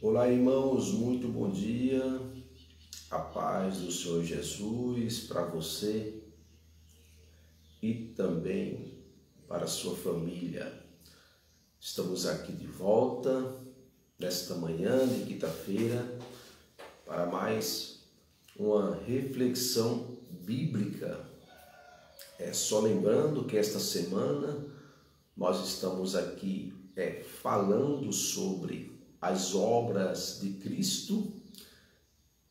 Olá, irmãos, muito bom dia. A paz do Senhor Jesus para você e também para a sua família. Estamos aqui de volta nesta manhã de quinta-feira para mais uma reflexão bíblica. Só lembrando que esta semana nós estamos aqui falando sobre as obras de Cristo,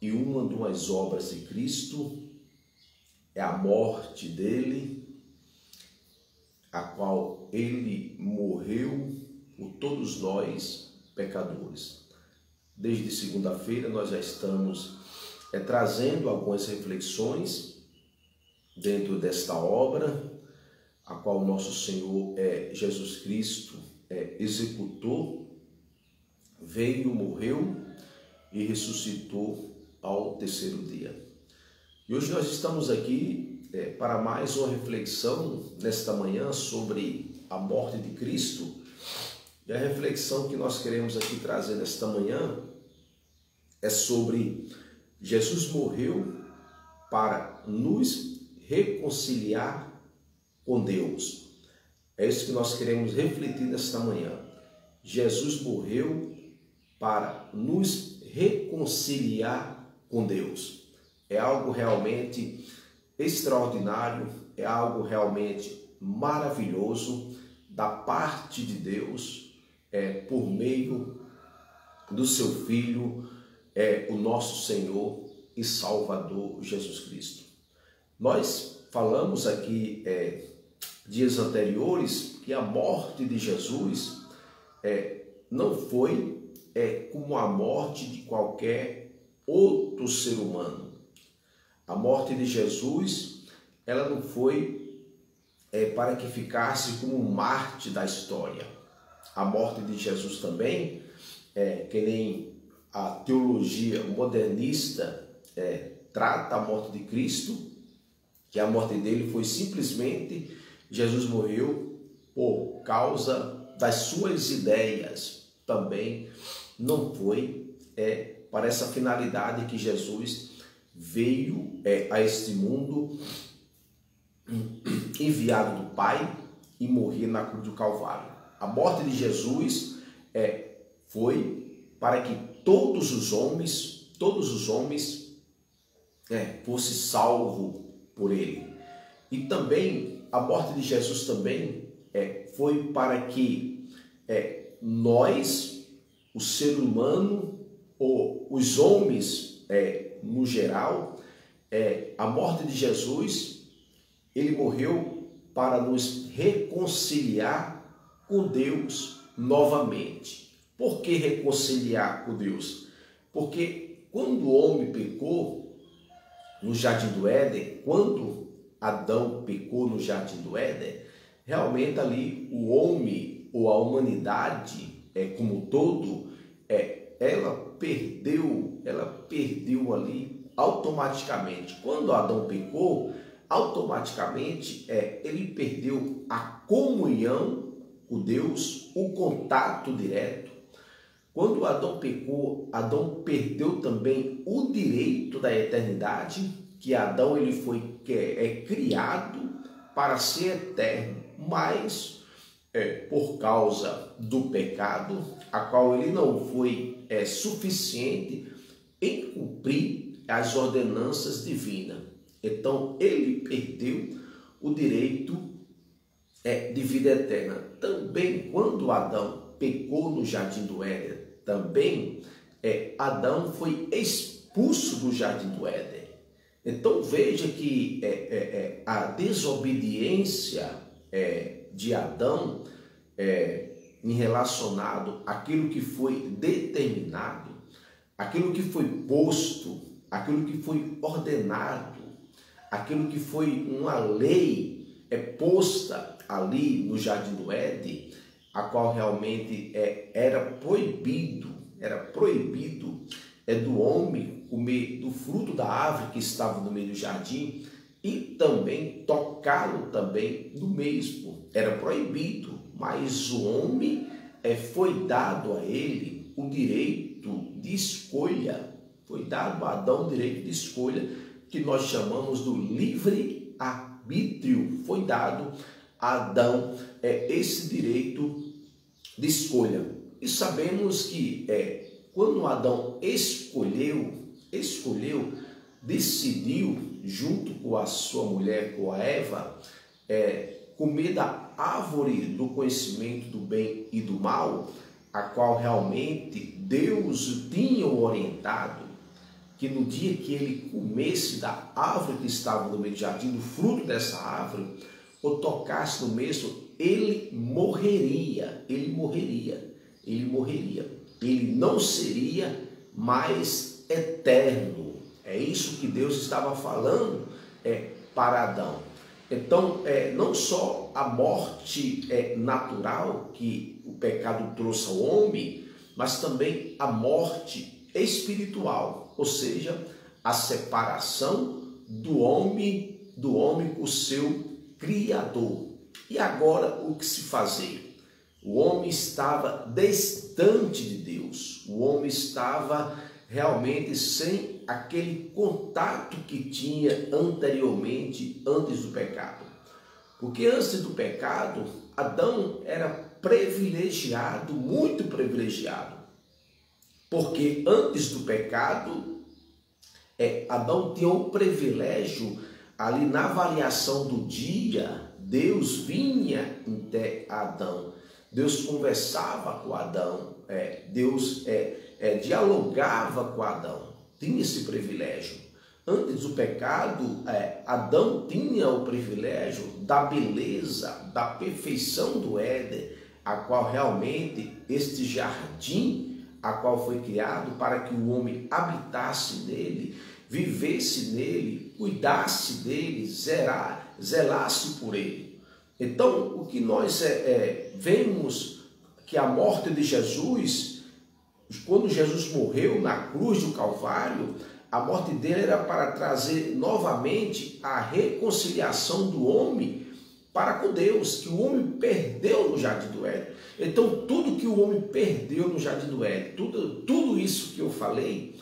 e uma das obras de Cristo é a morte dele, a qual ele morreu por todos nós pecadores. Desde segunda-feira nós já estamos trazendo algumas reflexões dentro desta obra, a qual nosso Senhor Jesus Cristo executou, veio, morreu e ressuscitou ao terceiro dia. E hoje nós estamos aqui para mais uma reflexão nesta manhã sobre a morte de Cristo. E a reflexão que nós queremos aqui trazer nesta manhã é sobre Jesus morreu para nos reconciliar com Deus. É isso que nós queremos refletir nesta manhã. Jesus morreu para nos reconciliar com Deus. É algo realmente extraordinário, é algo realmente maravilhoso da parte de Deus, por meio do seu Filho, o nosso Senhor e Salvador Jesus Cristo. Nós falamos aqui dias anteriores que a morte de Jesus não foi como a morte de qualquer outro ser humano. A morte de Jesus, ela não foi para que ficasse como um mártir da história. A morte de Jesus também, que nem a teologia modernista trata a morte de Cristo, que a morte dele foi simplesmente, Jesus morreu por causa das suas ideias. Também não foi para essa finalidade que Jesus veio a este mundo, enviado do Pai, e morrer na cruz do Calvário. A morte de Jesus foi para que todos os homens fossem salvos por ele. E também a morte de Jesus também foi para que nós, o ser humano, ou os homens no geral, a morte de Jesus, ele morreu para nos reconciliar com Deus novamente. Por que reconciliar com Deus? Porque quando o homem pecou no Jardim do Éden, quando Adão pecou no Jardim do Éden, realmente ali o homem ou a humanidade como um todo, ela perdeu ali automaticamente. Quando Adão pecou, automaticamente ele perdeu a comunhão com Deus, o contato direto. Quando Adão pecou, Adão perdeu também o direito da eternidade, que Adão ele foi criado para ser eterno, mas por causa do pecado, a qual ele não foi suficiente em cumprir as ordenanças divinas. Então ele perdeu o direito de vida eterna. Também quando Adão pecou no Jardim do Éden, também Adão foi expulso do Jardim do Éden. Então veja que a desobediência de Adão em relacionado àquilo que foi determinado, aquilo que foi posto, aquilo que foi ordenado, aquilo que foi uma lei posta ali no Jardim do Éden, a qual realmente era proibido do homem comer do fruto da árvore que estava no meio do jardim e também tocá-lo também do mesmo. Era proibido, mas o homem foi dado a ele o direito direito de escolha. Foi dado a Adão o direito de escolha, que nós chamamos do livre-arbítrio. Foi dado a Adão esse direito de escolha. E sabemos que quando Adão escolheu, decidiu, junto com a sua mulher, com a Eva, comer da árvore do conhecimento do bem e do mal, a qual realmente Deus tinha o orientado, que no dia que ele comesse da árvore que estava no meio do jardim, do fruto dessa árvore, ou tocasse no mesmo, ele morreria. Ele não seria mais eterno. É isso que Deus estava falando para Adão. Então, não só a morte natural que o pecado trouxe ao homem, mas também a morte espiritual, ou seja, a separação do homem com o seu Criador. E agora o que se fazer? O homem estava distante de Deus, o homem estava realmente sem aquele contato que tinha anteriormente, antes do pecado. Porque antes do pecado, Adão era privilegiado, muito privilegiado. Porque antes do pecado, Adão tinha um privilégio ali na avaliação do dia. Deus vinha até Adão, Deus conversava com Adão, Deus dialogava com Adão, tinha esse privilégio. Antes do pecado, Adão tinha o privilégio da beleza, da perfeição do Éden, a qual realmente este jardim, a qual foi criado para que o homem habitasse nele, vivesse nele, cuidasse dele, zelasse por ele. Então, o que nós vemos que a morte de Jesus, quando Jesus morreu na cruz do Calvário, a morte dele era para trazer novamente a reconciliação do homem para com Deus, que o homem perdeu no Jardim do Éden. Então, tudo que o homem perdeu no Jardim do Éden, tudo isso que eu falei,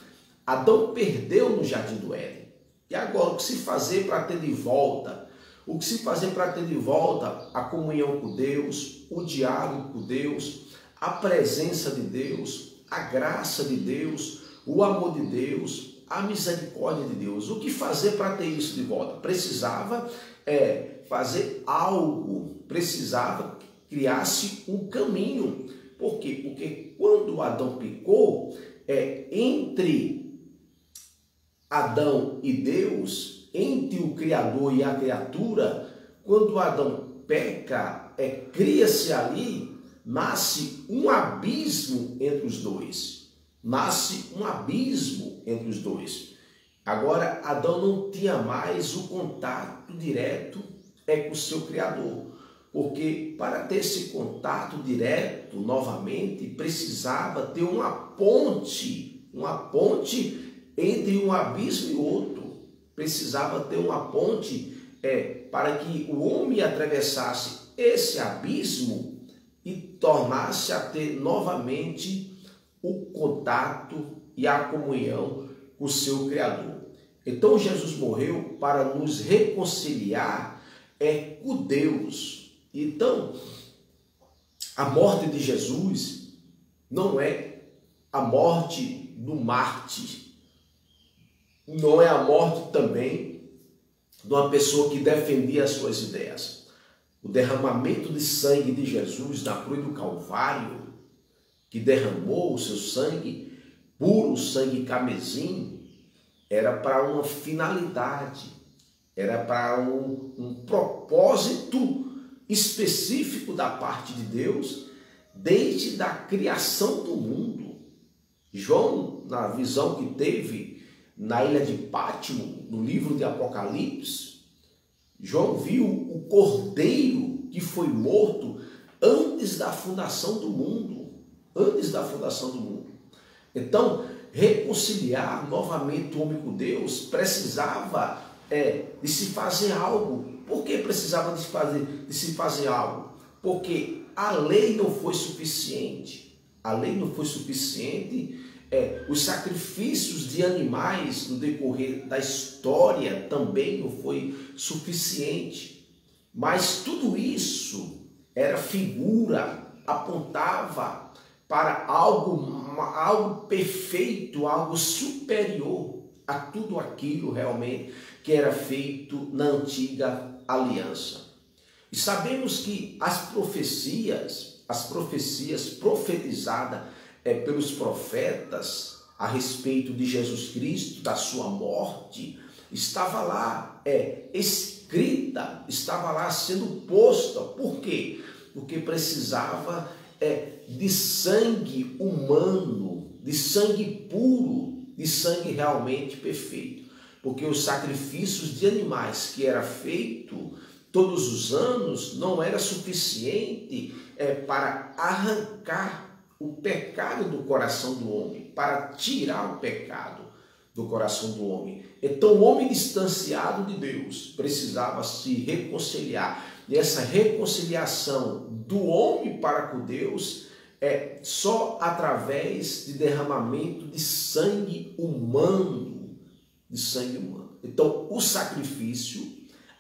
Adão perdeu no Jardim do Éden. E agora, o que se fazer para ter de volta? O que se fazer para ter de volta a comunhão com Deus, o diálogo com Deus, a presença de Deus, a graça de Deus, o amor de Deus, a misericórdia de Deus? O que fazer para ter isso de volta? Precisava fazer algo, precisava criar-se um caminho. Por quê? Porque quando Adão pecou, entre Adão e Deus, entre o Criador e a criatura, quando Adão peca, cria-se ali, nasce um abismo entre os dois. Nasce um abismo entre os dois. Agora, Adão não tinha mais o contato direto com o seu Criador. Porque para ter esse contato direto novamente, precisava ter uma ponte entre um abismo e outro. Precisava ter uma ponte para que o homem atravessasse esse abismo e tornasse a ter novamente o contato e a comunhão com o seu Criador. Então Jesus morreu para nos reconciliar com Deus. Então, a morte de Jesus não é a morte do mártir, não é a morte também de uma pessoa que defendia as suas ideias. O derramamento de sangue de Jesus na cruz do Calvário, que derramou o seu sangue, puro sangue carmesim, era para uma finalidade, era para um propósito específico da parte de Deus, desde a criação do mundo. João, na visão que teve na ilha de Pátimo, no livro de Apocalipse, João viu o cordeiro que foi morto antes da fundação do mundo. Antes da fundação do mundo. Então, reconciliar novamente o homem com Deus precisava de se fazer algo. Por que precisava de se fazer algo? Porque a lei não foi suficiente. A lei não foi suficiente os sacrifícios de animais no decorrer da história também não foi suficiente. Mas tudo isso era figura, apontava para algo perfeito, algo superior a tudo aquilo realmente que era feito na antiga aliança. E sabemos que as profecias profetizadas pelos profetas a respeito de Jesus Cristo, da sua morte, estava lá escrita, estava lá sendo posta. Por quê? Porque precisava de sangue humano, de sangue puro, de sangue realmente perfeito. Porque os sacrifícios de animais que era feito todos os anos não era suficiente para arrancar o pecado do coração do homem, para tirar o pecado do coração do homem. Então o homem distanciado de Deus precisava se reconciliar. E essa reconciliação do homem para com Deus só através de derramamento de sangue humano. De sangue humano. Então o sacrifício,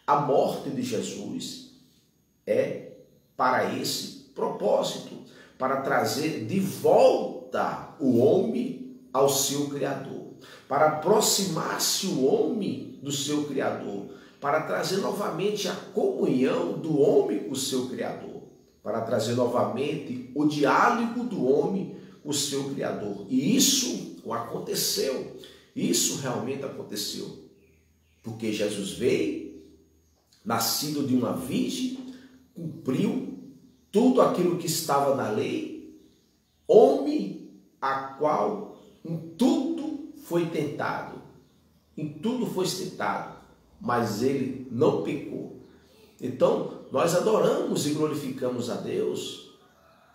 a morte de Jesus é para esse propósito, para trazer de volta o homem ao seu Criador, para aproximar-se o homem do seu Criador, para trazer novamente a comunhão do homem com o seu Criador, para trazer novamente o diálogo do homem com o seu Criador. E isso aconteceu, isso realmente aconteceu, porque Jesus veio, nascido de uma virgem, cumpriu tudo aquilo que estava na lei, homem a qual em tudo foi tentado, mas ele não pecou. Então, nós adoramos e glorificamos a Deus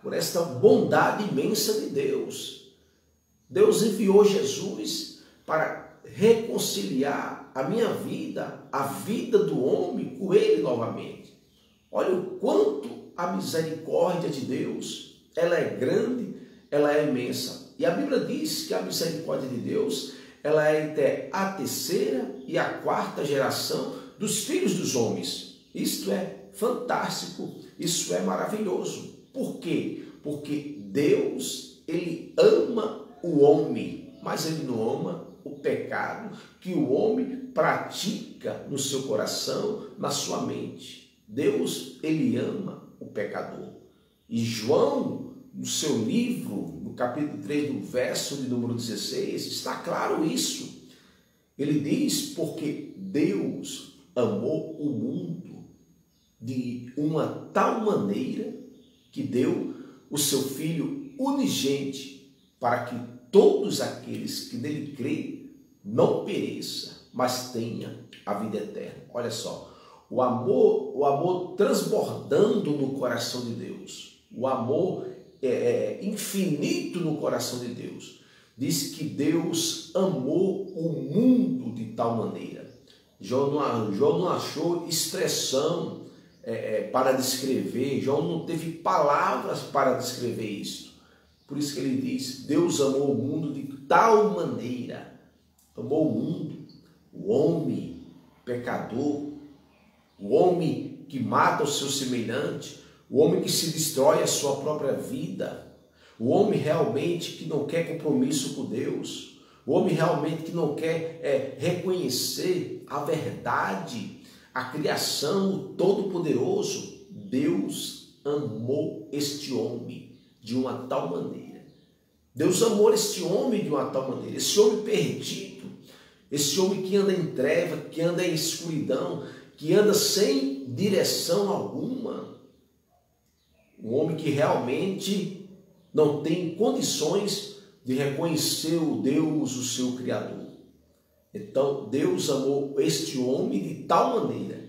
por esta bondade imensa de Deus. Deus enviou Jesus para reconciliar a minha vida, a vida do homem com ele novamente. Olha o quanto a misericórdia de Deus, ela é grande, ela é imensa. E a Bíblia diz que a misericórdia de Deus, ela é até a terceira e a quarta geração dos filhos dos homens. Isto é fantástico, isso é maravilhoso. Por quê? Porque Deus, ele ama o homem, mas ele não ama o pecado que o homem pratica no seu coração, na sua mente. Deus, ele ama o pecador. E João, no seu livro, no capítulo 3, no verso de número 16, está claro isso. Ele diz, porque Deus amou o mundo de uma tal maneira que deu o seu Filho unigente, para que todos aqueles que nele creem não pereça, mas tenha a vida eterna. Olha só, o amor transbordando no coração de Deus, o amor infinito no coração de Deus. Diz que Deus amou o mundo de tal maneira. João não achou expressão para descrever, João não teve palavras para descrever isso. Por isso que ele diz, Deus amou o mundo de tal maneira, amou o mundo, o homem pecador, o homem que mata o seu semelhante, o homem que se destrói a sua própria vida, o homem realmente que não quer compromisso com Deus, o homem realmente que não quer reconhecer a verdade, a criação, o Todo-Poderoso. Deus amou este homem de uma tal maneira. Deus amou este homem de uma tal maneira, esse homem perdido, esse homem que anda em treva, que anda em escuridão, que anda sem direção alguma, um homem que realmente não tem condições de reconhecer o Deus, o seu Criador. Então Deus amou este homem de tal maneira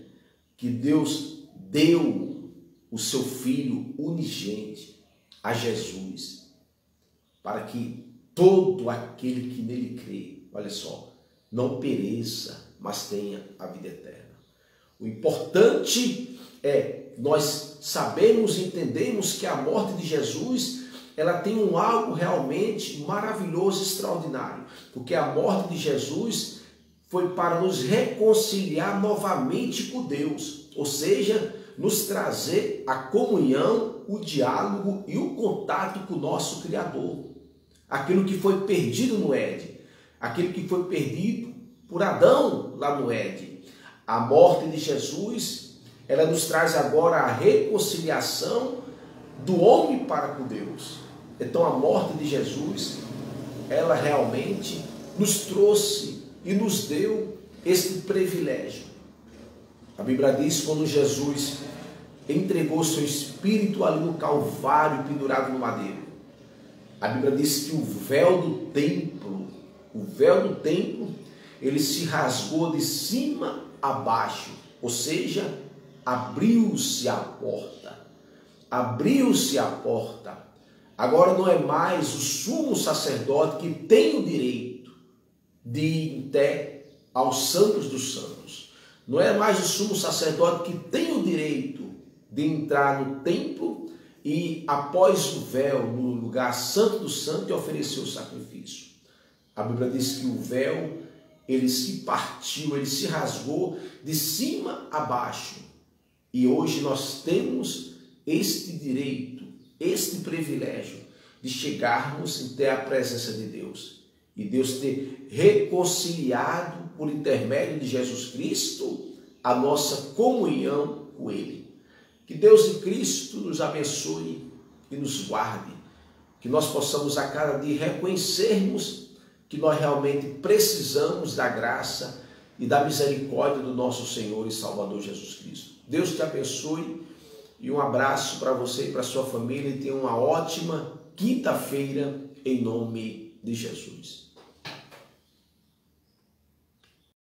que Deus deu o seu Filho unigente a Jesus, para que todo aquele que nele crê, olha só, não pereça, mas tenha a vida eterna. O importante é nós sabemos e entendemos que a morte de Jesus ela tem algo realmente maravilhoso, extraordinário, porque a morte de Jesus foi para nos reconciliar novamente com Deus, ou seja, nos trazer a comunhão, o diálogo e o contato com o nosso Criador. Aquilo que foi perdido no Éden, aquilo que foi perdido por Adão lá no Éden. A morte de Jesus, ela nos traz agora a reconciliação do homem para com Deus. Então a morte de Jesus, ela realmente nos trouxe e nos deu este privilégio. A Bíblia diz que quando Jesus entregou seu espírito ali no Calvário, pendurado no madeiro, a Bíblia diz que o véu do templo, ele se rasgou de cima a baixo, ou seja, abriu-se a porta. Abriu-se a porta. Agora não é mais o sumo sacerdote que tem o direito de ir até aos santos dos santos. Não é mais o sumo sacerdote que tem o direito de entrar no templo e, após o véu, no lugar santo do santo, e oferecer o sacrifício. A Bíblia diz que o véu, ele se partiu, ele se rasgou de cima a baixo. E hoje nós temos este direito, este privilégio de chegarmos até a presença de Deus. E Deus ter reconciliado, por intermédio de Jesus Cristo, a nossa comunhão com Ele. Que Deus e Cristo nos abençoe e nos guarde. Que nós possamos a cada dia reconhecermos que nós realmente precisamos da graça e da misericórdia do nosso Senhor e Salvador Jesus Cristo. Deus te abençoe e um abraço para você e para a sua família e tenha uma ótima quinta-feira em nome de Jesus.